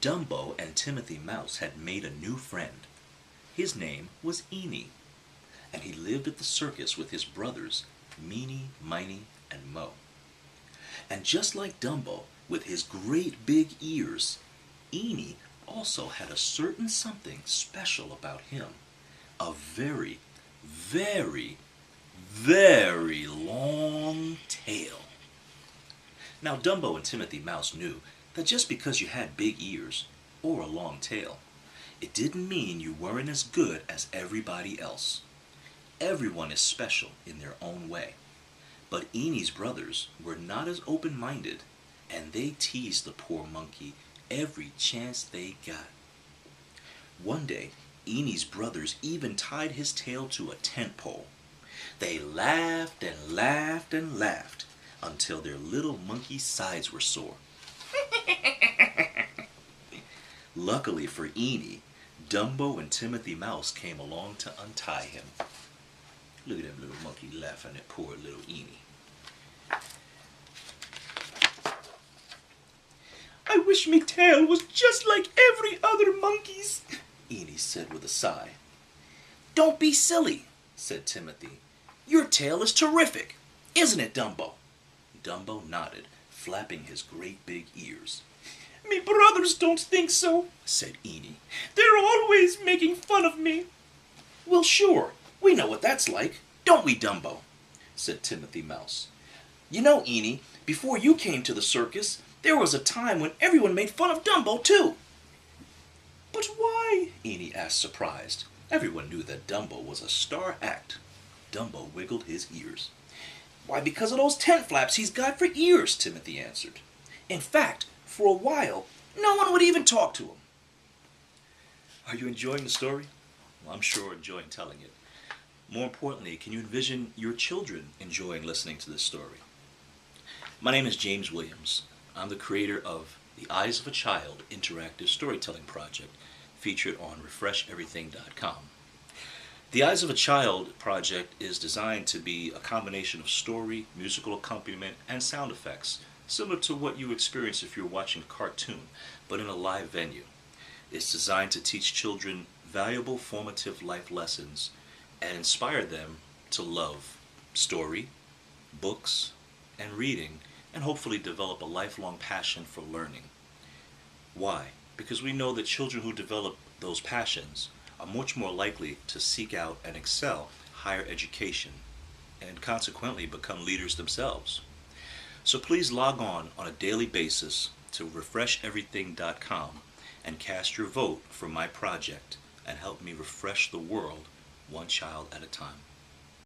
Dumbo and Timothy Mouse had made a new friend. His name was Eenie, and he lived at the circus with his brothers, Meenie, Miney, and Mo. And just like Dumbo, with his great big ears, Eenie also had a certain something special about him. A very, very, very long tail. Now Dumbo and Timothy Mouse knew that just because you had big ears or a long tail, it didn't mean you weren't as good as everybody else. Everyone is special in their own way. But Eenie's brothers were not as open-minded, and they teased the poor monkey every chance they got. One day, Eenie's brothers even tied his tail to a tent pole. They laughed and laughed and laughed until their little monkey sides were sore. Luckily for Eenie, Dumbo and Timothy Mouse came along to untie him. Look at them little monkey laughing at poor little Eenie. I wish me tail was just like every other monkey's, Eenie said with a sigh. Don't be silly, said Timothy. Your tail is terrific, isn't it, Dumbo? Dumbo nodded, flapping his great big ears. Me brothers don't think so, said Eenie. They're always making fun of me. Well, sure, we know what that's like, don't we, Dumbo? Said Timothy Mouse. You know, Eenie, before you came to the circus, there was a time when everyone made fun of Dumbo, too. But why? Eenie asked, surprised. Everyone knew that Dumbo was a star act. Dumbo wiggled his ears. Why, because of those tent flaps he's got for ears, Timothy answered. In fact, for a while, no one would even talk to him. Are you enjoying the story? Well, I'm sure enjoying telling it. More importantly, can you envision your children enjoying listening to this story? My name is James Williams. I'm the creator of the Eyes of a Child interactive storytelling project featured on refresheverything.com. The Eyes of a Child project is designed to be a combination of story, musical accompaniment, and sound effects, similar to what you experience if you're watching a cartoon, but in a live venue. It's designed to teach children valuable formative life lessons and inspire them to love story, books, and reading, and hopefully develop a lifelong passion for learning. Why? Because we know that children who develop those passions are much more likely to seek out and excel higher education and consequently become leaders themselves. So please log on a daily basis to refresheverything.com and cast your vote for my project and help me refresh the world one child at a time.